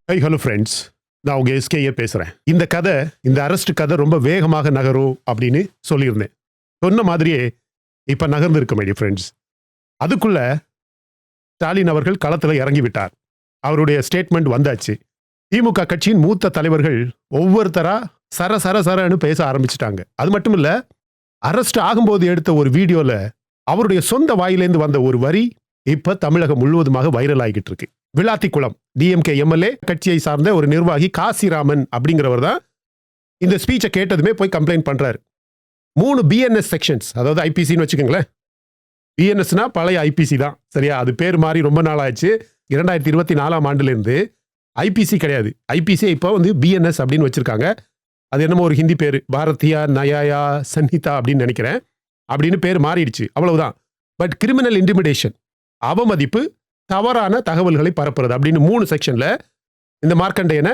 Hello friends, நான் உங்கள் SKA பேசுகிறேன். இந்த அரெஸ்ட் கதை ரொம்ப வேகமாக நகரும் அப்படின்னு சொல்லியிருந்தேன். சொன்ன மாதிரியே இப்போ நகர்ந்துருக்கு மை டியர் ஃப்ரெண்ட்ஸ். அதுக்குள்ள ஸ்டாலின் அவர்கள் களத்தில் இறங்கி விட்டார். அவருடைய ஸ்டேட்மெண்ட் வந்தாச்சு. திமுக கட்சியின் மூத்த தலைவர்கள் ஒவ்வொருத்தரா சரன்னு பேச ஆரம்பிச்சிட்டாங்க. அது மட்டும் இல்ல, அரெஸ்ட் ஆகும்போது எடுத்த ஒரு வீடியோல அவருடைய சொந்த வாயிலேருந்து வந்த ஒரு வரி இப்ப தமிழகம் முழுவதுமாக வைரல் ஆகிட்டு இருக்கு. விளாத்திக்குளம் டிஎம்கே எம்எல்ஏ கட்சியை சார்ந்த ஒரு நிர்வாகி காசிராமன் அப்படிங்கிறவர் தான் இந்த ஸ்பீச்சை கேட்டதுமே போய் கம்ப்ளைண்ட் பண்றாரு. 3 பிஎன்எஸ் செக்ஷன்ஸ், அதாவது ஐபிசின்னு வச்சுக்கோங்களேன். பிஎன்எஸ்னா பழைய ஐபிசி தான், சரியா? அது பேர் மாறி ரொம்ப நாள் ஆச்சு. 2024ஆம் ஆண்டுல இருந்து ஐபிசி கிடையாது. ஐபிசி இப்போ பிஎன்எஸ் அப்படின்னு வச்சிருக்காங்க. அது என்னமோ ஒரு ஹிந்தி பேரு, பாரதியா நயாயா சன்ஹிதா அப்படின்னு நினைக்கிறேன். அப்படின்னு பேர் மாறிடுச்சு, அவ்வளவுதான். பட் கிரிமினல் இன்டிமிடேஷன், அவமதிப்பு, தவறான தகவல்களை பரப்புறது அப்படின்னு 3 செக்ஷன்ல இந்த மார்க்கண்டேயனை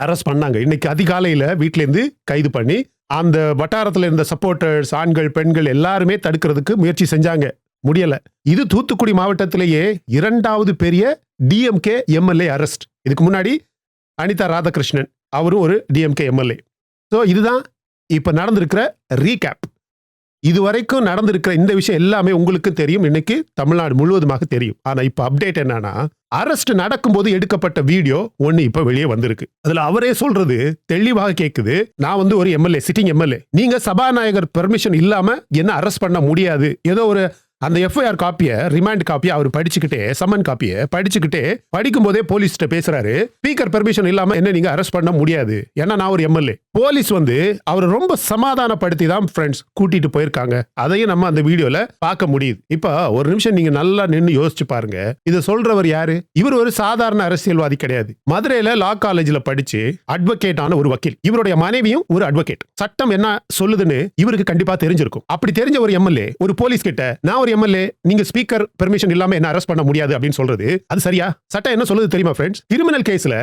அரெஸ்ட் பண்ணாங்க. இன்னைக்கு அதிகாலையில வீட்டில இருந்து கைது பண்ணி அந்த வட்டாரத்தில் இருந்த சப்போர்ட்டர்ஸ், ஆண்கள் பெண்கள் எல்லாருமே தடுக்கிறதுக்கு முயற்சி செஞ்சாங்க, முடியல. இது தூத்துக்குடி மாவட்டத்திலேயே 2வது பெரிய டிஎம்கே எம்எல்ஏ அரெஸ்ட். இதுக்கு முன்னாடி அனிதா ராதாகிருஷ்ணன், அவரும் ஒரு டிஎம்கே எம்எல்ஏ. ஸோ இதுதான் இப்ப நடந்திருக்கிற ரீகேப். இதுவரைக்கும் நடந்திருக்கிற இந்த விஷயம் எல்லாமே உங்களுக்கு தெரியும், இன்னைக்கு தமிழ்நாடு முழுவதுமாக தெரியும். ஆனா இப்ப அப்டேட் என்னன்னா, அரெஸ்ட் நடக்கும்போது எடுக்கப்பட்ட வீடியோ ஒன்னு இப்ப வெளியே வந்திருக்கு. அதுல அவரே சொல்றது தெளிவாக கேக்குது. நான் ஒரு எம்எல்ஏ, சிட்டிங் எம்எல்ஏ, நீங்க சபாநாயகர் பெர்மிஷன் இல்லாம என்ன அரெஸ்ட் பண்ண முடியாது. ஏதோ ஒரு அந்த எஃப்ஐஆர் காப்பியை, ரிமாண்ட் காப்பியை அவர் படிச்சுக்கிட்டே, சம்மன் காப்பியை படிச்சுக்கிட்டே, படிக்கும் போதே போலீஸ்கிட்ட பேசுறாரு. ஸ்பீக்கர் பெர்மிஷன் இல்லாம என்ன நீங்க அரெஸ்ட் பண்ண முடியாது, ஏன்னா நான் ஒரு எம்எல்ஏ. போலீஸ் அவர் ரொம்ப சமாதானப்படுத்தி தான் ஃப்ரெண்ட்ஸ் கூட்டிட்டு போயிருக்காங்க. அதையும் நம்ம அந்த வீடியோல பார்க்க முடியுது. இப்ப ஒரு நிமிஷம் நீங்க நல்லா நின்று யோசிச்சு பாருங்க. இதை சொல்றவர் யாரு? இவர் ஒரு சாதாரண அரசியல்வாதி கிடையாது. மதுரையில லா காலேஜ்ல படிச்சு அட்வொகேட் ஆன ஒரு வக்கீல். இவருடைய மனைவியும் ஒரு அட்வொகேட். சட்டம் என்ன சொல்லுதுன்னு இவருக்கு கண்டிப்பா தெரிஞ்சிருக்கும். அப்படி தெரிஞ்ச ஒரு எம்எல்ஏ ஒரு போலீஸ் கிட்ட, நான் எம்எல்ஏ, நீங்க ஸ்பீக்கர் பெர்மிஷன் இல்லாம என்ன அரெஸ்ட் பண்ண முடியாது அப்படின்னு சொல்றது, அது சரியா? சட்டம் என்ன சொல்லுது தெரியுமா ஃப்ரெண்ட்ஸ்? கிரிமினல் கேஸ்ல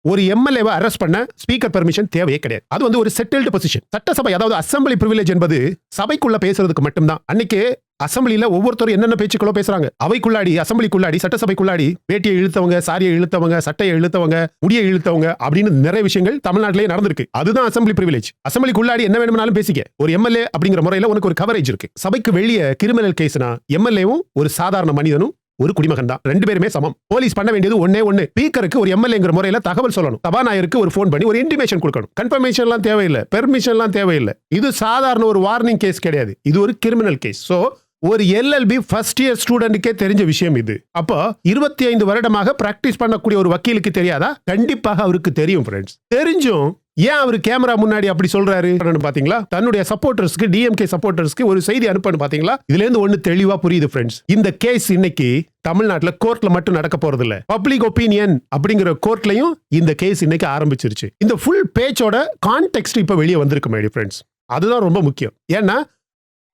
ஒரு எம்எல்ஏவை அரெஸ்ட் பண்ண ஸ்பீக்கர் பெர்மிஷன் தேவையே கிடையாது. அது ஒரு செட்டில்டு பொசிஷன். சட்டசபை, அதாவது அசெம்பிளி பிரிவிலேஜ் என்பது சபைக்குள்ள பேசுறதுக்கு மட்டும்தான். அன்னைக்கு அசெம்பிளில ஒவ்வொருத்தரும் என்னென்ன பேச்சுக்களோ பேசுறாங்க. அவைக்குள்ளாடி, அசெம்பிளிக்குள்ளாடி, சட்டசபைக்குள்ளாடி வேட்டியை இழுத்தவங்க, சாரியை இழுத்தவங்க, சட்டையை இழுத்தவங்க, முடியை இழுத்தவங்க அப்படின்னு நிறைய விஷயங்கள் தமிழ்நாட்டிலேயே நடந்திருக்கு. அதுதான் அசெம்பிளி பிரிவிலேஜ். அசெம்பிளிக்குள்ளாடி என்ன வேணும்னாலும் பேசிக்க. ஒரு எம்எல்ஏ அப்படிங்கிற முறையில உனக்கு ஒரு கவரேஜ் இருக்கு. சபைக்கு வெளியே கிரிமினல் கேஸ்னா எம்எல்ஏவும் ஒரு சாதாரண மனிதனும் ஒரு குடிமகன் தான், 2 பேருமே சமம். போலீஸ் பண்ண வேண்டியது ஒண்ணே ஒண்ணு, ஸ்பீக்கருக்கு ஒரு எம்எல்ஏங்கிற முறையில தகவல் சொல்லணும். சபாநாயகருக்கு ஒரு ஃபோன் பண்ணி ஒரு இன்டிமேஷன் கொடுக்கணும். கன்ஃபர்மேஷன் எல்லாம் தேவையில்லை, பெர்மிஷன் எல்லாம் தேவையில்லை. இது சாதாரண ஒரு வார்னிங் கேஸ் கிடையாது, இது ஒரு கிரிமினல் கேஸ். சோ ஒரு எல்எல்பி ஃபர்ஸ்ட் இயர் ஸ்டூடெண்ட்டுக்கே தெரிஞ்ச விஷயம் இது. அப்போ 25 வருடமாக பிராக்டிஸ் பண்ணக்கூடிய ஒரு வக்கீலுக்கு தெரியாதா? கண்டிப்பாக அவருக்கு தெரியும் ஃப்ரெண்ட்ஸ். தெரிஞ்சும் ஏன் அவர் கேமரா முன்னாடி அப்படி சொல்றாரு பாத்தீங்களா? தன்னுடைய சப்போர்ட்டர்ஸ்க்கு, டிஎம்கே சப்போர்ட்டர்ஸ்க்கு ஒரு செய்தி அனுப்பணும் பாத்தீங்களா? இதுல இருந்து ஒண்ணு தெளிவா புரியுது ஃப்ரெண்ட்ஸ். இந்த கேஸ் இன்னைக்கு தமிழ்நாட்டுல கோர்ட்ல மட்டும் நடக்க போறது இல்ல, பப்ளிக் ஒப்பீனியன் அப்படிங்கிற கோர்ட்லயும் இந்த கேஸ் இன்னைக்கு ஆரம்பிச்சிருச்சு. இந்த ஃபுல் பேஜோட கான்டெக்ஸ்ட் இப்ப வெளியே வந்திருக்கு மை டியர் ஃப்ரெண்ட்ஸ். அதுதான் ரொம்ப முக்கியம். ஏன்னா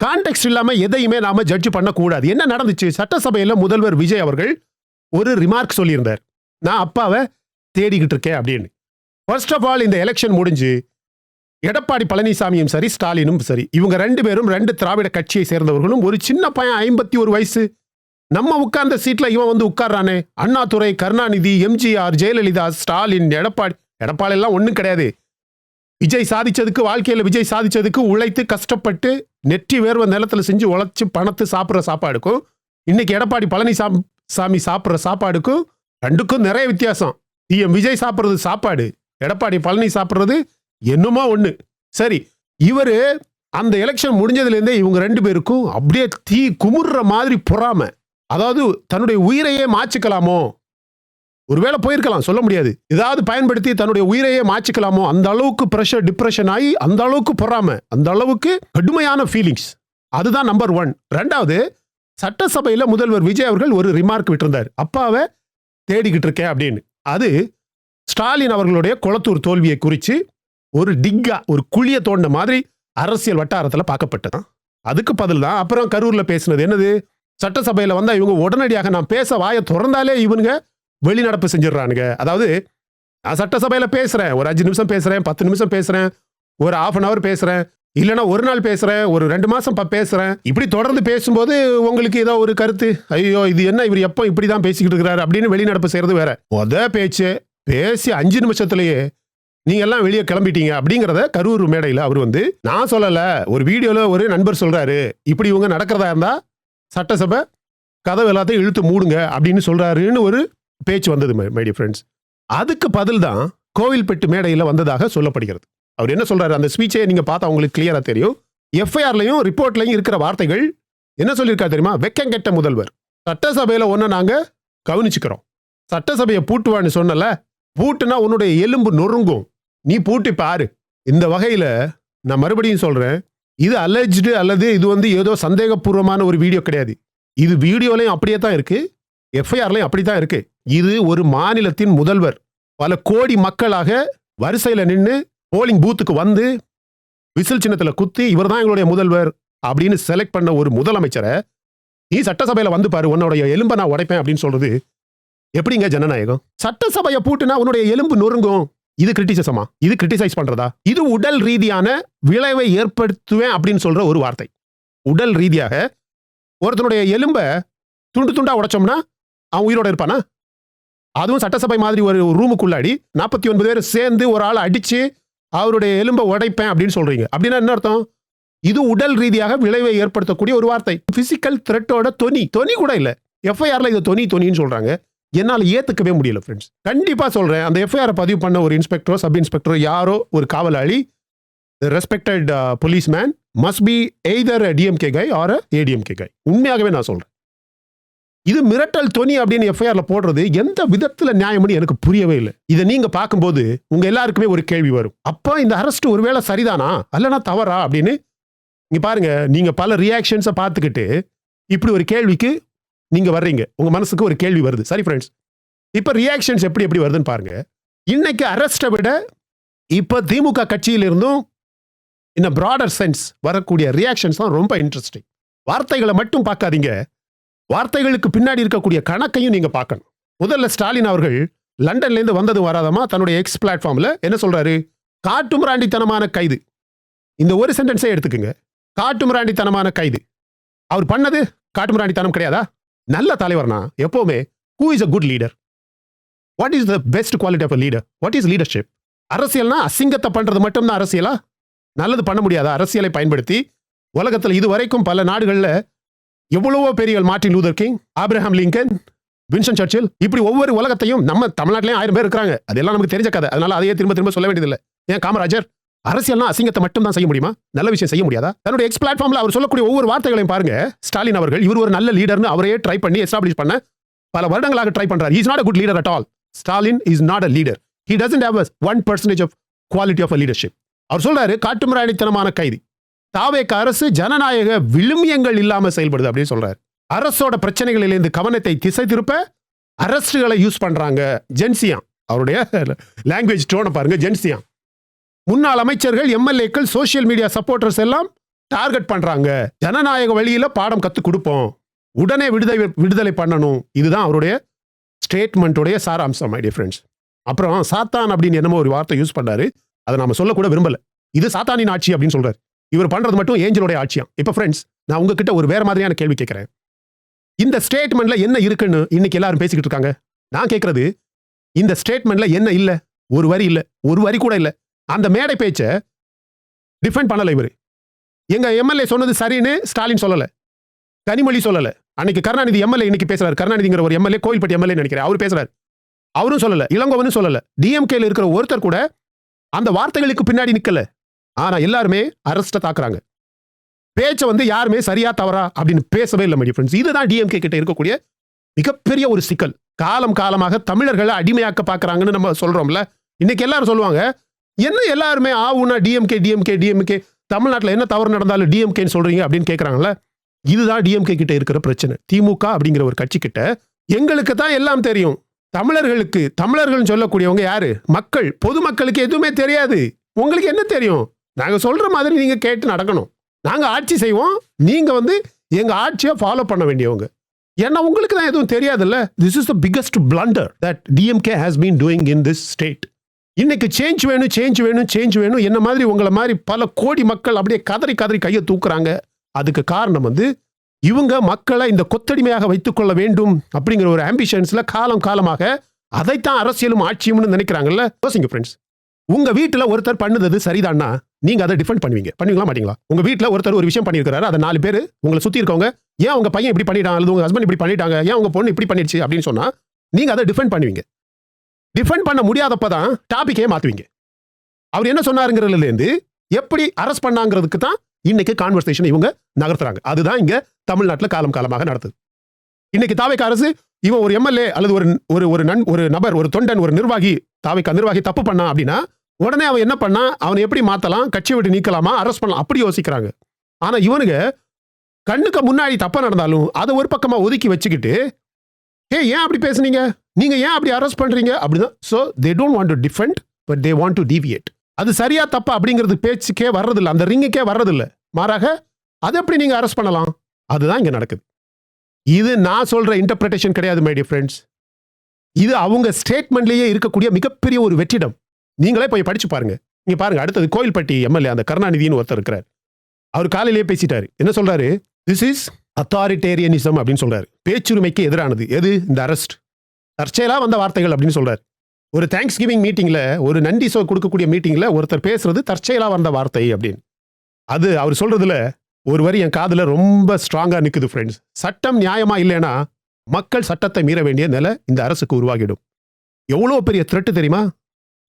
கான்டெக்ஸ்ட் இல்லாம எதையுமே நாம ஜட்ஜ் பண்ணக்கூடாது. என்ன நடந்துச்சு? சட்டசபையில முதல்வர் விஜய் அவர்கள் ஒரு ரிமார்க் சொல்லியிருந்தார், நான் அப்பாவை தேடிக்கிட்டு இருக்கேன் அப்படின்னு. ஃபர்ஸ்ட் ஆஃப் ஆல், இந்த எலெக்ஷன் முடிஞ்சு எடப்பாடி பழனிசாமியும் சரி, ஸ்டாலினும் சரி, இவங்க 2 பேரும் 2 திராவிட கட்சியை சேர்ந்தவர்களும், ஒரு சின்ன பையன் 51 வயசு, நம்ம உட்கார்ந்த சீட்ல இவன் உட்கார்றானே, அண்ணாதுரை, கருணாநிதி, எம்ஜிஆர், ஜெயலலிதா, ஸ்டாலின், எடப்பாடி எல்லாம் ஒண்ணும் கிடையாது. விஜய் சாதிச்சதுக்கு, வாழ்க்கையில விஜய் சாதிச்சதுக்கு உழைத்து கஷ்டப்பட்டு நெற்றி வேர்வை நிலத்துல செஞ்சு உழைச்சு பணத்து சாப்பிட்ற சாப்பாடுக்கும் இன்னைக்கு எடப்பாடி பழனிசாமி சாப்பிட்ற சாப்பாடுக்கும் 2க்கும் நிறைய வித்தியாசம். சிஎம் விஜய் சாப்பிட்றது சாப்பாடு, எடப்பாடி பழனி சாப்பிட்றது என்னமோ ஒண்ணு. சரி, இவரு அந்த எலெக்ஷன் முடிஞ்சதுல இருந்தே இவங்க 2 பேருக்கும் அப்படியே தீ குமுறுற மாதிரி பொறாம. அதாவது தன்னுடைய உயிரையே மாச்சிக்கலாமோ, ஒருவேளை போயிருக்கலாம், சொல்ல முடியாது. ஏதாவது பயன்படுத்தி தன்னுடைய உயிரையே மாச்சிக்கலாமோ, அந்த அளவுக்கு பிரஷர், டிப்ரெஷன் ஆகி, அந்த அளவுக்கு பொறாம, அந்த அளவுக்கு கடுமையான ஃபீலிங்ஸ். அதுதான் நம்பர் 1. 2வது, சட்டசபையில முதல்வர் விஜய் அவர்கள் ஒரு ரிமார்க் விட்டிருந்தார், அப்பாவை தேடிக்கிட்டு இருக்கேன் அப்படின்னு. அது ஸ்டாலின் அவர்களுடைய கொளத்தூர் தோல்வியை குறித்து ஒரு டிக்கா, ஒரு குழிய தோண்ட மாதிரி அரசியல் வட்டாரத்தில் பார்க்கப்பட்டது. அதுக்கு பதில் தான் அப்புறம் கரூர்ல பேசினது. என்னது? சட்டசபையில வந்தா இவங்க உடனடியாக நான் பேச வாயை திறந்தாலே இவனுங்க வெளிநடப்பு செஞ்சிடறானுங்க. அதாவது நான் சட்டசபையில பேசுறேன், ஒரு 5 நிமிஷம் பேசுறேன், 10 நிமிஷம் பேசுறேன், ஒரு 1/2 hour பேசுறேன், இல்லைன்னா ஒரு நாள் பேசுறேன், ஒரு 2 மாசம் பேசுறேன். இப்படி தொடர்ந்து பேசும்போது உங்களுக்கு ஏதோ ஒரு கருத்து, ஐயோ இது என்ன இவர் எப்போ இப்படிதான் பேசிக்கிட்டு இருக்கிறாரு அப்படின்னு வெளிநடப்பு செய்யறது வேற. பேச்சு பேசி 5 நிமிஷத்திலேயே நீங்க எல்லாம் வெளியே கிளம்பிட்டீங்க அப்படிங்கிறத கரூர் மேடையில் அவர் வந்து நான் சொல்லல, ஒரு வீடியோல ஒரு நண்பர் சொல்றாரு, இப்படி இவங்க நடக்கிறதா இருந்தா சட்டசபை கதவு எல்லாத்தையும் இழுத்து மூடுங்க அப்படின்னு சொல்றாருன்னு ஒரு பேச்சு வந்தது மை டியர் ஃப்ரெண்ட்ஸ். அதுக்கு பதில் தான் கோவில்பட்டு மேடையில் வந்ததாக சொல்லப்படுகிறது. அவர் என்ன சொல்றாரு, அந்த ஸ்பீச்சை நீங்க பார்த்தா உங்களுக்கு கிளியரா தெரியும். எஃப்ஐஆர்லையும் ரிப்போர்ட்லையும் இருக்கிற வார்த்தைகள் என்ன சொல்லியிருக்காரு தெரியுமா? வெக்கங்கெட்ட முதல்வர், சட்டசபையில் ஒன்றை நாங்க கவனிச்சுக்கிறோம், சட்டசபையை பூட்டுவான்னு சொன்னல, பூட்டுனா உன்னுடைய எலும்பு நொறுங்கும், நீ பூட்டி பாரு. இந்த வகையில நான் மறுபடியும் சொல்றேன், இது அலெஜ்டு அல்லது இது வந்து ஏதோ சந்தேகபூர்வமான ஒரு வீடியோ கிடையாது. இது வீடியோலையும் அப்படியே தான் இருக்கு, எஃப்ஐஆர்லையும் அப்படித்தான் இருக்கு. இது ஒரு மாநிலத்தின் முதல்வர் பல கோடி மக்களாக வரிசையில் நின்று போலிங் பூத்துக்கு வந்து விசில் சின்னத்துல குத்தி இவர் தான் எங்களுடைய முதல்வர் அப்படின்னு செலக்ட் பண்ண ஒரு முதலமைச்சரை நீ சட்டசபையில வந்து பாரு, உன்னுடைய எலும்பை நான் உடைப்பேன் அப்படின்னு சொல்றது எப்படிங்க ஜனநாயகம்? சட்டசபையை பூட்டுனா உன்னுடைய எலும்பு நொறுங்கும். இது கிரிட்டிசிசமா? இது கிரிட்டிசைஸ் பண்றதா? இது உடல் ரீதியான விளைவை ஏற்படுத்துவேன் அப்படின்னு சொல்ற ஒரு வார்த்தை. உடல் ரீதியாக ஒருத்தனுடைய எலும்பை துண்டு துண்டா உடைச்சோம்னா அவன் உயிரோட இருப்பானா? அதுவும் சட்டசபை மாதிரி ஒரு ரூமுக்குள்ளாடி 49 பேர் சேர்ந்து ஒரு ஆளை அடிச்சு அவருடைய எலும்பை உடைப்பேன் அப்படின்னு சொல்றீங்க. அப்படின்னா என்ன அர்த்தம்? இது உடல் ரீதியாக விளைவை ஏற்படுத்தக்கூடிய ஒரு வார்த்தை. பிசிக்கல் த்ரெட்டோட தொனி கூட இல்ல. எஃப்ஐஆர்ல இது தொனின்னு சொல்றாங்க. என்னால் ஏத்துக்கவே முடியல ஃப்ரெண்ட்ஸ். கண்டிப்பா சொல்றேன், அந்த எஃப்ஐஆர் பதிவு பண்ண ஒரு இன்ஸ்பெக்டரோ சப் இன்ஸ்பெக்டரோ யாரோ ஒரு காவலாளி, respected policeman must be either a DMK guy or a ADMK guy. உண்மையாகவே நான் சொல்றேன், இது மிரட்டல் தொனி அப்படின்னு எஃப்ஐஆர்ல போடுறது எந்த விதத்துல நியாயம்னு எனக்கு புரியவே இல்லை. இதை நீங்க பார்க்கும்போது உங்க எல்லாருக்குமே ஒரு கேள்வி வரும், அப்ப இந்த அரெஸ்ட் ஒருவேளை சரிதானா அல்லனா தவறா அப்படின்னு. இங்க பாருங்க, நீங்க பல ரியாக்ஷன்ஸை பார்த்துக்கிட்டு இப்படி ஒரு கேள்விக்கு நீங்க வர்றீங்க, உங்க மனசுக்கு ஒரு கேள்வி வருது. சரி ஃப்ரெண்ட்ஸ், இப்ப ரியாக்ஷன்ஸ் எப்படி வருதுன்னு பாருங்க. இன்னைக்கு அரெஸ்ட்டை விட இப்ப திமுக கட்சியில் இருந்தும் இந்த பிராடர் சென்ஸ் வரக்கூடிய ரியாக்ஷன்ஸ் தான் ரொம்ப இன்ட்ரெஸ்டிங். வார்த்தைகளை மட்டும் பார்க்காதீங்க, வார்த்தைகளுக்கு பின்னாடி இருக்கக்கூடிய கணக்கையும் நீங்க பார்க்கணும். முதல்ல ஸ்டாலின் அவர்கள் லண்டன்ல இருந்து வந்தது வராதமா தன்னுடைய எக்ஸ் பிளாட்ஃபார்ம்ல என்ன சொல்றாரு? காட்டுமிராண்டித்தனமான கைது. இந்த ஒரு சென்டென்ஸை எடுத்துக்குங்க, காட்டுமிராண்டித்தனமான கைது. அவர் பண்ணது காட்டுமிராண்டித்தனம் கிடையாதா? நல்ல தலைவர்னா எப்பவுமே who is a good leader? What is the best quality of a leader? What is leadership? அரசியல்னா அசிங்கத்தை பண்றது மட்டும் தான் அரசியலா? நல்லது பண்ண முடியாத அரசியலை பயன்படுத்தி உலகத்தில் இதுவரைக்கும் பல நாடுகள்ல எவ்வளவோ பெரிய Martin Luther king, Abraham Lincoln, Winston Churchill, இப்படி ஒவ்வொரு உலகத்தையும் நம்ம தமிழ்நாட்டிலேயே 1000 பேர் இருக்காங்க. அதெல்லாம் நமக்கு தெரிஞ்ச கதை, அதனால அதையே திரும்ப சொல்ல வேண்டியதில்லை. ஏன் காமராஜர் அரசியல்னா அசிங்கத்தை மட்டும் தான் செய்ய முடியுமா? நல்ல விஷயம் செய்ய முடியாதா? தன்னுடைய எக்ஸ் பிளாட்ஃபார்ம்ல அவர் சொல்லக்கூடிய ஒவ்வொரு வார்த்தைகளையும் பாருங்க. ஸ்டாலின் அவர்கள் இவர் ஒரு நல்ல லீடர்னு அவரையே ட்ரை பண்ணி எஸ்டாப்ளிஷ் பண்ண பல வருடங்களாக ட்ரை பண்றார். He is not a good leader at all. Stalin is not a leader. He doesn't have a 1% of quality of a leadership. அவர் சொல்றாரு காட்டுமிராண்டித்தனமான கைதி. தாவேக அரசு ஜனநாயக விழுமியங்கள் இல்லாம செயல்படுது அப்படின்னு சொல்றாரு. அரசோட பிரச்சனைகளிலிருந்து கவனத்தை திசை திருப்ப அரசுகளை யூஸ் பண்றாங்க. ஜென்சியா, அவருடைய லாங்குவேஜ் டோனை பாருங்க, ஜென்சியா. முன்னாள் அமைச்சர்கள், எம்எல்ஏக்கள், சோசியல் மீடியா சப்போர்ட்டர்ஸ் எல்லாம் டார்கெட் பண்றாங்க. ஜனநாயக வழியில பாடம் கத்து கொடுப்போம், உடனே விடுதலை பண்ணணும். இதுதான் அவருடைய ஸ்டேட்மெண்ட்டுடைய சாராம்சம் மை டியர் ஃப்ரெண்ட்ஸ். அப்புறம் சாத்தான் அப்படின்னு என்னமோ ஒரு வார்த்தை யூஸ் பண்ணாரு, அதை நாம சொல்லக்கூட விரும்பல. இது சாத்தானின் ஆட்சி அப்படின்னு சொல்றாரு. இவர் பண்றது மட்டும் ஏஞ்சலோட ஆட்சியா? இப்ப ஃப்ரெண்ட்ஸ், நான் உங்ககிட்ட ஒரு வேற மாதிரியான கேள்வி கேட்கிறேன். இந்த ஸ்டேட்மெண்ட்ல என்ன இருக்குன்னு இன்னைக்கு எல்லாரும் பேசிக்கிட்டு இருக்காங்க. நான் கேட்கறது, இந்த ஸ்டேட்மெண்ட்ல என்ன இல்ல? ஒரு வரி இல்ல, ஒரு வரி கூட இல்ல. அந்த மேடை பேச்சை டிஃபெண்ட் பண்ணல இவரு. எங்க எம்எல்ஏ சொன்னது சரின்னு ஸ்டாலின் சொல்லல, கனிமொழி சொல்லல. அன்னைக்கு கருணாநிதி எம்எல்ஏ இன்னைக்கு பேசுறாரு. கருணாநிதிங்கிற ஒரு எம்எல்ஏ, கோயில்பட்டி எம்எல்ஏ நினைக்கிறேன், அவர் பேசுறாரு. அவரும் சொல்லல, இளங்கோவனும் சொல்லல. டிஎம்கேல இருக்கிற ஒருத்தர் கூட அந்த வார்த்தைகளுக்கு பின்னாடி நிக்கல. ஆனா எல்லாருமே அரஸ்ட தாக்குறாங்க. பேச்சை வந்து யாருமே சரியா தவறா அப்படின்னு பேசவே இல்லை மை டியர் ஃப்ரெண்ட்ஸ். இதுதான் டிஎம்கே கிட்ட இருக்கக்கூடிய மிகப்பெரிய ஒரு சிக்கல். காலம் காலமாக தமிழர்களை அடிமையாக்க பாக்குறாங்கன்னு நம்ம சொல்றோம்ல. இன்னைக்கு எல்லாரும் சொல்லுவாங்க, என்ன எல்லாருமே ஆவுனா டிஎம்கே தமிழ்நாட்டில் என்ன தவறு நடந்தாலும் டிஎம்கேன்னு சொல்றீங்க அப்படின்னு கேட்கறாங்கல்ல. இதுதான் டிஎம்கே கிட்ட இருக்கிற பிரச்சனை. திமுக அப்படிங்கிற ஒரு கட்சி கிட்ட எங்களுக்கு தான் எல்லாம் தெரியும், தமிழர்கள் சொல்லக்கூடியவங்க யாரு? மக்கள், பொதுமக்களுக்கு எதுவுமே தெரியாது. உங்களுக்கு என்ன தெரியும்? நாங்க சொல்ற மாதிரி நீங்க கேட்டு நடக்கணும். நாங்க ஆட்சி செய்வோம், நீங்க வந்து எங்க ஆட்சியை ஃபாலோ பண்ண வேண்டியவங்க. ஏன்னா உங்களுக்கு தான் எதுவும் தெரியாதுல்ல. This is the biggest blunder that DMK has been doing in this state. இன்னைக்கு சேஞ்ச் வேணும் என்ன மாதிரி உங்களை மாதிரி பல கோடி மக்கள் அப்படியே கதறி கையை தூக்குறாங்க. அதுக்கு காரணம் வந்து இவங்க மக்களை இந்த கொத்தடிமையாக வைத்துக் கொள்ள வேண்டும் அப்படிங்கிற ஒரு ஆம்பிஷன்ஸ்ல காலமாக அதைத்தான் அரசியலும் ஆட்சியும்னு நினைக்கிறாங்கல்ல. யோசிங்க ஃப்ரெண்ட்ஸ், உங்க வீட்டுல ஒருத்தர் பண்ணுது சரிதான்னா நீங்க அதை டிஃபெண்ட் பண்ணுவீங்களா மாட்டீங்களா? உங்க வீட்டுல ஒருத்தர் ஒரு விஷயம் பண்ணியிருக்காரு, அதை 4 பேர் உங்களை சுத்தி இருக்கவங்க ஏன் உங்க பையன் இப்படி பண்ணிட்டாங்க அல்லது உங்க ஹஸ்பண்ட் இப்படி பண்ணிட்டாங்க, ஏன் உங்க பொண்ணு இப்படி பண்ணிடுச்சு அப்படின்னு சொன்னா நீங்க அதை டிஃபெண்ட் பண்ணுவீங்க. டிஃபெண்ட் பண்ண முடியாதப்பதான் டாபிக்கே மாத்துவீங்க. அவர் என்ன சொன்னாருங்கிறதுல இருந்து எப்படி அரெஸ்ட் பண்ணாங்கிறதுக்கு தான் இன்னைக்கு கான்வர்சேஷன் இவங்க நகர்த்துறாங்க. அதுதான் இங்க தமிழ்நாட்டுல காலம் காலமாக நடத்துது. இன்னைக்கு தாவேக்கா அரசு இவன் ஒரு எம்எல்ஏ அல்லது ஒரு நபர், ஒரு தொண்டன், ஒரு நிர்வாகி, தாவேக்கா நிர்வாகி தப்பு பண்ணா அப்படின்னா உடனே அவன் என்ன பண்ணா, அவனை எப்படி மாத்தலாம், கட்சியை விட்டு நீக்கலாமா, அரெஸ்ட் பண்ணலாம், அப்படி யோசிக்கிறாங்க. ஆனா இவனுங்க கண்ணுக்கு முன்னாடி தப்பா நடந்தாலும் அதை ஒரு பக்கமா ஒதுக்கி வச்சுக்கிட்டு ஏன் அப்படி பேசுனீங்க, நீங்க ஏன் அப்படி அரெஸ்ட் பண்றீங்க அப்படிதான். So they don't want to defend but they want to deviate. அது சரியா தப்பா அப்படிங்கிறது பேச்சுக்கே வர்றதில்லை, அந்த ரிங்குக்கே வர்றதில்லை. மாறாக அதை எப்படி நீங்க அரெஸ்ட் பண்ணலாம், அதுதான் இங்க நடக்குது. இது நான் சொல்ற இன்டர்பிரேஷன் கிடையாது மை டியர் ஃப்ரெண்ட்ஸ். இது அவங்க ஸ்டேட்மெண்ட்லயே இருக்கக்கூடிய மிகப்பெரிய ஒரு வெற்றிடம். நீங்களே போய் படிச்சு பாருங்க. நீங்க பாருங்க, அடுத்தது கோயில்பட்டி எம்எல்ஏ அந்த கருணாநிதினு ஒருத்தர் இருக்கிறார். அவர் காலையிலேயே பேசிட்டாரு. என்ன சொல்றாரு, திஸ் இஸ் அத்தாரிட்டேரியனிசம் அப்படின்னு சொல்றாரு. பேச்சுரிமைக்கு எதிரானது எது, இந்த அரெஸ்ட், தற்செயலா வந்த வார்த்தைகள் அப்படின்னு சொல்றாரு. ஒரு தேங்க்ஸ் கிவிங் மீட்டிங்ல, ஒரு நன்றி கொடுக்கக்கூடிய மீட்டிங்ல ஒருத்தர் பேசுறது தற்செயலா வந்த வார்த்தை அப்படின்னு. அது அவர் சொல்றதுல ஒரு வரி என் காதுல ரொம்ப ஸ்ட்ராங்கா நிக்குது ஃப்ரெண்ட்ஸ். சட்டம் நியாயமா இல்லைன்னா மக்கள் சட்டத்தை மீற வேண்டிய நிலை இந்த அரசுக்கு உருவாகிடும். எவ்வளவு பெரிய த்ரெட் தெரியுமா?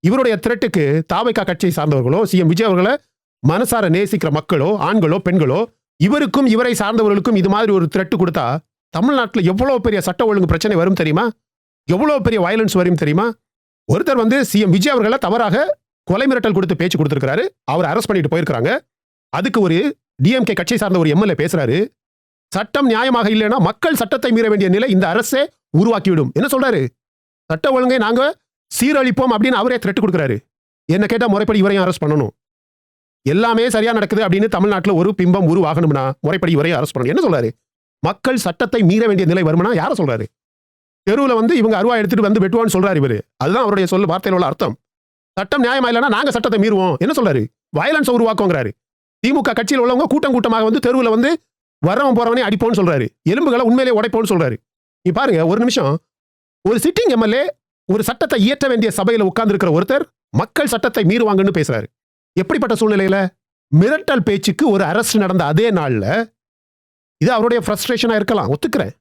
இவருடைய த்ரெட்டுக்கு தாவேக்கா கட்சியை சார்ந்தவர்களோ சிஎம் விஜய் அவர்களை மனசார நேசிக்கிற மக்களோ, ஆண்களோ, பெண்களோ, இவருக்கும் இவரை சார்ந்தவர்களுக்கும் இது மாதிரி ஒரு த்ரெட் கொடுத்தா தமிழ்நாட்டில் எவ்வளவு பெரிய சட்ட ஒழுங்கு பிரச்சனை வரும் தெரியுமா? எவ்வளவு பெரிய வயலன்ஸ் வரும் தெரியுமா? ஒருத்தர் வந்து சிஎம் விஜய் அவர்களை தவறாக கொலை மிரட்டல் கொடுத்து பேச்சு கொடுத்திருக்காரு, அவர் அரெஸ்ட் பண்ணிட்டு போயிருக்காங்க. அதுக்கு ஒரு டிஎம்கே கட்சியை சார்ந்த ஒரு எம்எல்ஏ பேசுறாரு, சட்டம் நியாயமாக இல்லைன்னா மக்கள் சட்டத்தை மீற வேண்டிய நிலை இந்த அரசே உருவாக்கிவிடும். என்ன சொல்றாரு, சட்ட ஒழுங்கை நாங்க சீரழிப்போம் அப்படின்னு அவரே த்ரெட் கொடுக்குறாரு. என்ன கேட்டா முறைப்படி இவரையும் அரெஸ்ட் பண்ணணும், எல்லாமே சரியா நடக்குது அப்படின்னு தமிழ்நாட்டில் ஒரு பிம்பம் உருவாகணும்னா முறைப்படி இவரையும் அரெஸ்ட் பண்ணணும். என்ன சொல்றாரு, மக்கள் சட்டத்தை மீற வேண்டிய நிலை வரும்னா யார சொல்றாரு? தெருவில் வந்து இவங்க அருவா எடுத்துட்டு வந்து வெட்டுவான்னு சொல்றாரு இவரு. அதுதான் அவருடைய சொல்ல வார்த்தையில் உள்ள அர்த்தம். சட்டம் நியாயமா இல்லைன்னா நாங்க சட்டத்தை மீறுவோம். என்ன சொல்றாரு, வயலன்ஸ் உருவாக்குங்கிறாரு. திமுக கட்சியில் உள்ளவங்க கூட்டம் கூட்டமாக வந்து தெருவில் வந்து வரவன் போறவனே அடிப்போன்னு சொல்றாரு, எலும்புகளை உண்மையிலே உடைப்போன்னு சொல்றாரு. நீ பாருங்க ஒரு நிமிஷம், ஒரு சிட்டிங் எம்எல்ஏ ஒரு சட்டத்தை இயற்ற வேண்டிய சபையில் உட்கார்ந்து இருக்கிற ஒருத்தர் மக்கள் சட்டத்தை மீறுவாங்கன்னு பேசுறாரு. எப்படிப்பட்ட சூழ்நிலையில? மிரட்டல் பேச்சுக்கு ஒரு அரெஸ்ட் நடந்த அதே நாள்ல இது அவருடைய ஃப்ரஸ்ட்ரேஷனா இருக்கலாம், ஒத்துக்கிறேன்.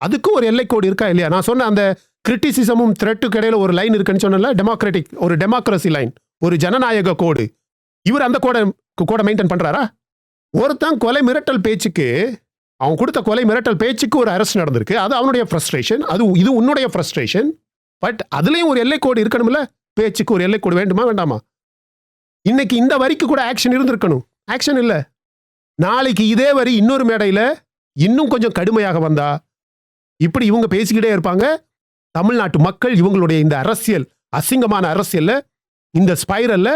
அதுக்கும் ஒரு எல்லை கோடு இருக்கா இல்லையா? நான் சொன்ன அந்த கிரிட்டிசிசமும் த்ரெட்டுக்கு இடையில ஒரு லைன் இருக்குன்னு சொன்னல, டெமோக்ராட்டிக், ஒரு டெமோக்ரஸி லைன், ஒரு ஜனநாயக கோடு. இவர் அந்த கோடை மெயின்டைன் பண்றாரா? ஒருத்தன் கொலை மிரட்டல் பேச்சுக்கு, அவன் கொடுத்த கொலை மிரட்டல் பேச்சுக்கு ஒரு அரெஸ்ட் நடந்திருக்கு, அது அவனுடைய ஃப்ரஸ்ட்ரேஷன், இது உன்னுடைய ஃப்ரஸ்ட்ரேஷன். பட் அதுலயும் ஒரு எல்லை கோடு இருக்கணும்ல, பேச்சுக்கு ஒரு எல்லை கோடு வேண்டுமா வேண்டாமா? இன்னைக்கு இந்த வரிக்கு கூட ஆக்ஷன் இருந்திருக்கணும், ஆக்ஷன் இல்ல. நாளைக்கு இதே வரி இன்னொரு மேடையில இன்னும் கொஞ்சம் கடுமையாக வந்தா இப்படி இவங்க பேசிக்கிட்டே இருப்பாங்க. தமிழ்நாட்டு மக்கள் இவங்களுடைய இந்த அரசியல், அசிங்கமான அரசியல்ல, இந்த ஸ்பைரல்ல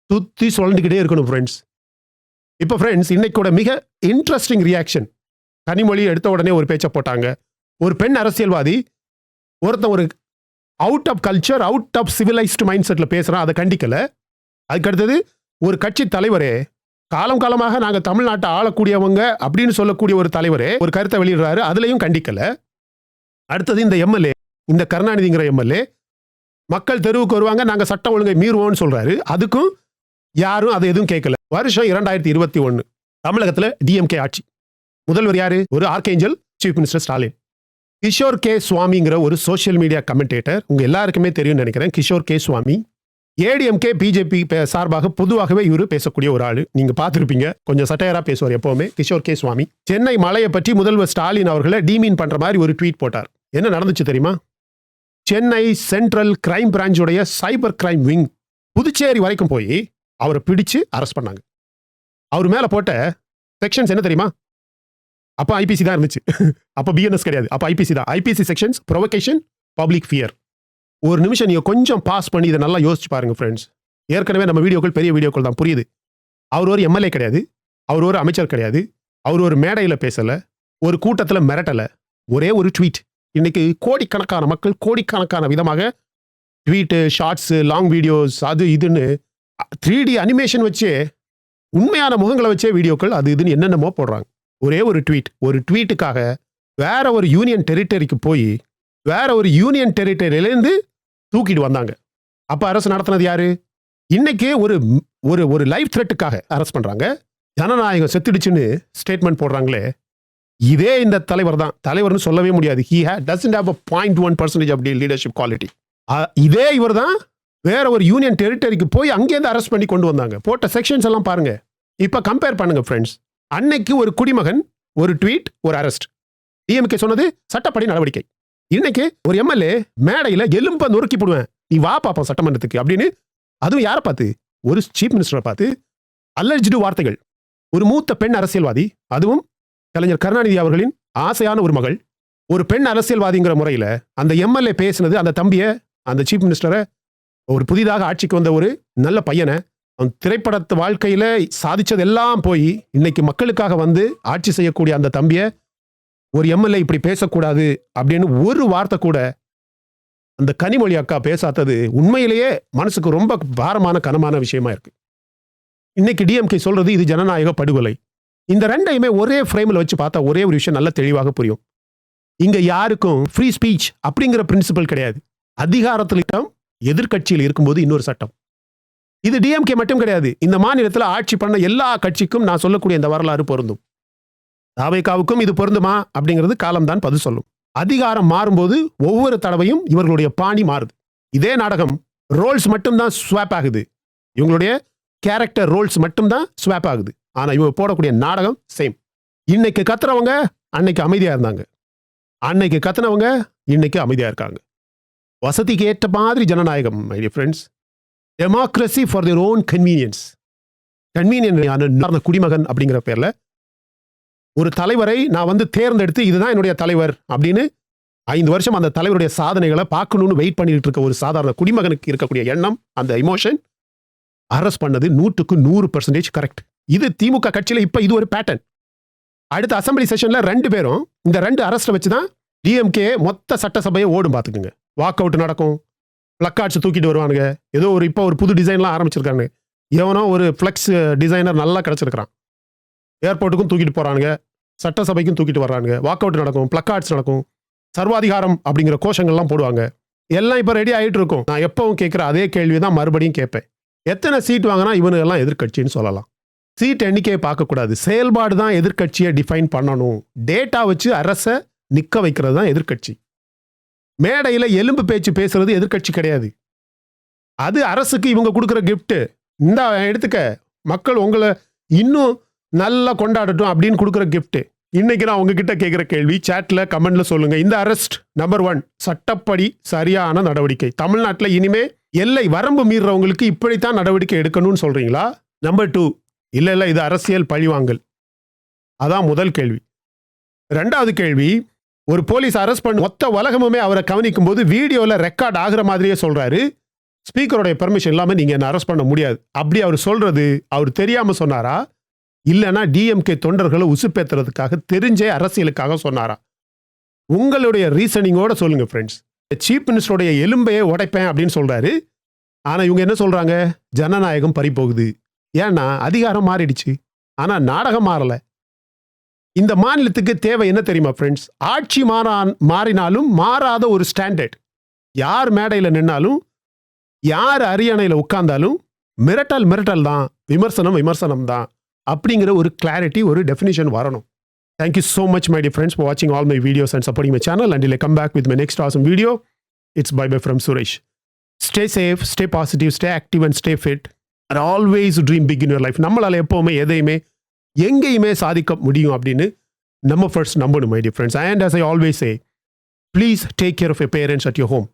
சுத்தி சொல்லிக்கிட்டே இருக்கணும் ஃப்ரெண்ட்ஸ். இப்போ ஃப்ரெண்ட்ஸ், இன்னைக்கூட மிக இன்ட்ரெஸ்டிங் ரியாக்ஷன். கனிமொழி எடுத்த உடனே ஒரு பேச்சை போட்டாங்க. ஒரு பெண் அரசியல்வாதி ஒருத்தன் ஒரு out of culture, out of civilized mind செட்ல பேசுறான், அதை கண்டிக்கல. அதுக்கடுத்தது ஒரு கட்சி தலைவரே, காலம் காலமாக நாங்கள் தமிழ்நாட்டை ஆளக்கூடியவங்க அப்படின்னு சொல்லக்கூடிய ஒரு தலைவரே ஒரு கருத்தை வெளியிடுறாரு, அதுலயும் கண்டிக்கல. அடுத்தது இந்த எம்எல்ஏ, இந்த கருணாநிதிங்கிற எம்எல்ஏ மக்கள் தெருவுக்கு வருவாங்க, நாங்க சட்ட ஒழுங்கை மீறுவோம்னு சொல்றாரு, அதுக்கும் யாரும் அதை எதுவும் கேட்கல. வருஷம் 2021 தமிழகத்துல டிஎம்கே ஆட்சி. முதல்வர் யாரு? ஒரு archangel, chief minister Stalin. Kishore K சுவாமிங்கிற ஒரு சோஷியல் மீடியா கமெண்டேட்டர், உங்க எல்லாருக்குமே தெரியும் நினைக்கிறேன். கிஷோர் கே சுவாமி ஏடிஎம்கே பிஜேபி சார்பாக பொதுவாகவே இவரு பேசக்கூடிய ஒரு ஆளு, நீங்க பார்த்துருப்பீங்க. கொஞ்சம் சட்டையரா பேசுவார் எப்பவுமே கிஷோர் கே சுவாமி. சென்னை மலையை பற்றி முதல்வர் ஸ்டாலின் அவர்களை டீமீன் பண்ற மாதிரி ஒரு ட்வீட் போட்டார். என்ன நடந்துச்சு தெரியுமா? சென்னை சென்ட்ரல் கிரைம் பிரான்ச்சுடைய சைபர் கிரைம் விங் புதுச்சேரி வரைக்கும் போய் அவரை பிடிச்சு அரெஸ்ட் பண்ணாங்க. அவர் மேல போட்ட செக்ஷன்ஸ் என்ன தெரியுமா? அப்ப ஐபிசி தான் இருந்துச்சு, அப்ப பிஎன்எஸ் கிடையாது, அப்ப ஐபிசி தான். IPC sections provocation, public fear. ஒரு நிமிஷம் நீங்க கொஞ்சம் பாஸ் பண்ணி இதை நல்லா யோசிச்சு பாருங்க ஃப்ரெண்ட்ஸ். ஏற்கனவே நம்ம வீடியோக்கள் பெரிய வீடியோக்கள் தான், புரியுது. அவர் ஒரு எம்எல்ஏ கிடையாது, அவர் ஒரு அமைச்சர் கிடையாது, அவர் ஒரு மேடையில பேசல, ஒரு கூட்டத்தில் மிரட்டல, ஒரே ஒரு ட்வீட். இன்னைக்கு கோடிக்கணக்கான மக்கள் கோடிக்கணக்கான விதமாக ட்வீட்டு, ஷார்ட்ஸ், லாங் வீடியோஸ், அது இதுன்னு 3D அனிமேஷன் வச்சே, உண்மையான முகங்களை வச்சே வீடியோக்கள் அது இதுன்னு என்னென்னமோ போடுறாங்க. ஒரே ஒரு ட்வீட்டுக்காக வேற ஒரு யூனியன் டெரிட்டரிக்கு போய் வேற ஒரு யூனியன் டெரிட்டரியிலேருந்து தூக்கிட்டு வந்தாங்க. அப்ப அரசு நடத்தினது யாரு? இன்னைக்கு ஒரு ஒரு ஒரு லைஃப் த்ரெட்டுக்காக அரெஸ்ட் பண்றாங்க. ஜனநாயகம் செத்துடுச்சுன்னு ஸ்டேட்மெண்ட் போடுறாங்களே, இதே இந்த தலைவர் தான். தலைவர்னு சொல்லவே முடியாது. he doesn't have a 0.1% of leadership quality. இதே இவர் தான் வேற ஒரு யூனியன் டெரிட்டரிக்கு போய் அங்கேருந்து அரெஸ்ட் பண்ணி கொண்டு வந்தாங்க. போட்ட செக்ஷன்ஸ் எல்லாம் பாருங்க. இப்ப கம்பேர் பண்ணுங்க ஃப்ரெண்ட்ஸ். அன்னைக்கு ஒரு குடிமகன், ஒரு ட்வீட், ஒரு அரெஸ்ட். டிஎம்கே சொன்னது சட்டப்படி நடவடிக்கை. இன்னைக்கு ஒரு எம்எல்ஏ மேடையில எலும்ப நொறுக்கி போடுவேன், நீ வா பாப்போம் சட்டமன்றத்துக்கு அப்படின்னு, அதுவும் யாரை பார்த்து? ஒரு சீஃப் மினிஸ்டரை பார்த்து அல்லர்ஜிடு வார்த்தைகள். ஒரு மூத்த பெண் அரசியல்வாதி, அதுவும் கலைஞர் கருணாநிதி அவர்களின் ஆசையான ஒரு மகள், ஒரு பெண் அரசியல்வாதிங்கிற முறையில அந்த எம்எல்ஏ பேசினது அந்த தம்பிய, அந்த சீஃப் மினிஸ்டரை, ஒரு புதிதாக ஆட்சிக்கு வந்த ஒரு நல்ல பையனை, அவன் திரைப்படத்து வாழ்க்கையில சாதிச்சதெல்லாம் போய் இன்னைக்கு மக்களுக்காக வந்து ஆட்சி செய்யக்கூடிய அந்த தம்பிய ஒரு எம்எல்ஏ இப்படி பேசக்கூடாது அப்படின்னு ஒரு வார்த்தை கூட அந்த கனிமொழி அக்கா பேசாதது உண்மையிலேயே மனசுக்கு ரொம்ப பாரமான கனமான விஷயமா இருக்கு. இன்னைக்கு டிஎம்கே சொல்றது இது ஜனநாயக படுகொலை. இந்த ரெண்டையுமே ஒரே ஃப்ரேமில் வச்சு பார்த்தா ஒரே ஒரு விஷயம் நல்ல தெளிவாக புரியும். இங்க யாருக்கும் ஃப்ரீ ஸ்பீச் அப்படிங்கிற பிரின்சிபல் கிடையாது. அதிகாரத்திலும் எதிர்கட்சியில் இருக்கும்போது இன்னொரு சட்டம். இது டிஎம்கே மட்டும் கிடையாது. இந்த மாநிலத்தில் ஆட்சி பண்ண எல்லா கட்சிக்கும் நான் சொல்லக்கூடிய இந்த வரலாறு பொருந்தும். தாவேகாவுக்கும் இது பொருந்துமா அப்படிங்கிறது காலம்தான் பதில் சொல்லும். அதிகாரம் மாறும்போது ஒவ்வொரு தடவையும் இவர்களுடைய பாணி மாறுது. இதே நாடகம் ரோல்ஸ் மட்டும்தான் ஸ்வாப் ஆகுது. இவங்களுடைய கேரக்டர் ரோல்ஸ் மட்டும்தான் ஸ்வாப் ஆகுது. ஆனா இவங்க போடக்கூடிய நாடகம் சேம். இன்னைக்கு கத்துறவங்க அன்னைக்கு அமைதியா இருந்தாங்க, அன்னைக்கு கத்துனவங்க இன்னைக்கு அமைதியா இருக்காங்க. வசதிக்கு ஏற்ற மாதிரி ஜனநாயகம் my dear friends. Democracy for their own convenience. Convenient குடிமகன் அப்படிங்கிற பேர்ல ஒரு தலைவரை நான் வந்து தேர்ந்தெடுத்து இதுதான் என்னுடைய தலைவர் அப்படின்னு 5 வருஷம் அந்த தலைவருடைய சாதனைகளை பார்க்கணும்னு வெயிட் பண்ணிட்டு இருக்க ஒரு சாதாரண குடிமகனுக்கு இருக்கக்கூடிய எண்ணம், அந்த எமோஷன், அரெஸ்ட் பண்ணது 100% கரெக்ட். இது திமுக கட்சியில இப்ப இது ஒரு பேட்டர்ன். அடுத்த அசம்பிளி செஷன்ல 2 பேரும் இந்த 2 அரெஸ்ட் வச்சுதான் டிஎம்கே மொத்த சட்டசபையை ஓடும். பார்த்துக்குங்க. வாக் அவுட் நடக்கும், பிளக்கார்ட்ஸ் தூக்கிட்டு வருவானுங்க. ஏதோ ஒரு இப்போ ஒரு புது டிசைன்லாம் ஆரம்பிச்சிருக்காங்க. எவனோ ஒரு ஃபிளக்ஸ் டிசைனர் நல்லா கிடைச்சிருக்கிறான், ஏர்போர்ட்டுக்கும் தூக்கிட்டு போறானுங்க, சட்டசபைக்கும் தூக்கிட்டு வர்றானுங்க. வாக் அவுட் நடக்கும், பிளக்கார்ட்ஸ் நடக்கும், சர்வாதிகாரம் அப்படிங்கிற கோஷங்கள்லாம் போடுவாங்க. எல்லாம் இப்போ ரெடி ஆகிட்டு இருக்கும். நான் எப்பவும் கேட்குற அதே கேள்வி தான் மறுபடியும் கேட்பேன். எத்தனை சீட் வாங்கினா இவனு எல்லாம் எதிர்கட்சின்னு சொல்லலாம்? சீட் எண்ணிக்கையை பார்க்கக்கூடாது, செயல்பாடு தான் எதிர்கட்சியை டிஃபைன் பண்ணணும். டேட்டா வச்சு அரசை நிற்க வைக்கிறது தான் எதிர்கட்சி. மேடையில் எலும்பு பேச்சு பேசுறது எதிர்கட்சி கிடையாது. அது அரசுக்கு இவங்க கொடுக்குற கிஃப்ட். இந்த எடுத்துக்க, மக்கள் உங்களை இன்னும் நல்லா கொண்டாடட்டும் அப்படின்னு கொடுக்குற கிஃப்ட். இன்னைக்கு நான் உங்ககிட்ட கேட்குற கேள்வி சாட்ல கமெண்ட்ல சொல்லுங்க. இந்த அரெஸ்ட் நம்பர் 1 சட்டப்படி சரியான நடவடிக்கை. தமிழ்நாட்டில் இனிமே எல்லை வரம்பு மீறவங்களுக்கு இப்படித்தான் நடவடிக்கை எடுக்கணும்னு சொல்றீங்களா? நம்பர் 2, இல்ல இது அரசியல் பழிவாங்கல். அதான் முதல் கேள்வி. 2வது கேள்வி, ஒரு போலீஸ் அரெஸ்ட் பண்ண மொத்த உலகமுமே அவரை கவனிக்கும் போது வீடியோல ரெக்கார்ட் ஆகுற மாதிரியே சொல்றாரு, ஸ்பீக்கருடைய பெர்மிஷன் இல்லாம நீங்க என்ன அரெஸ்ட் பண்ண முடியாது. அப்படி அவர் சொல்றது அவர் தெரியாம சொன்னாரா, இல்லைன்னா டிஎம்கே தொண்டர்களை உசுப்பேத்துறதுக்காக தெரிஞ்சே அரசியலுக்காக சொன்னாரா? உங்களுடைய ரீசனிங்கோட சொல்லுங்க ஃப்ரெண்ட்ஸ். சீஃப் மினிஸ்டருடைய எலும்பையே உடைப்பேன் அப்படின்னு சொல்றாரு. ஆனா இவங்க என்ன சொல்றாங்க? ஜனநாயகம் பறிபோகுது. ஏன்னா அதிகாரம் மாறிடுச்சு, ஆனா நாடகம் மாறல. இந்த மாநிலத்துக்கு தேவை என்ன தெரியுமா ஃப்ரெண்ட்ஸ்? ஆட்சி மாறினாலும் மாறாத ஒரு ஸ்டாண்டர்ட். யார் மேடையில் நின்னாலும், யார் அரியணையில் உட்கார்ந்தாலும் மிரட்டல் தான், விமர்சனம் தான் அப்படிங்கிற ஒரு கிளாரிட்டி, ஒரு டெஃபினிஷன் வரணும். Thank you so much my dear friends for watching all my videos and supporting my channel. Until I come back with my next awesome video, it's bye bye from Suresh. Stay safe, stay positive, stay active and stay fit. And always dream big in your life. நம்மளால எப்பவுமே எதையுமே எங்கேயுமே சாதிக்க முடியும் அப்படின்னு நம்ம first நம்பணும் my dear friends. And as I always say, please take care of your parents at your home.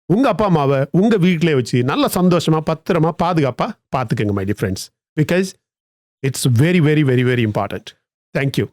உங்க அப்பா அம்மாவை உங்க வீட்டிலே வச்சு நல்ல சந்தோஷமா பத்திரமா பாதுகாப்பா பார்த்துக்கங்க my dear friends. Because it's very, very, very, very important. Thank you.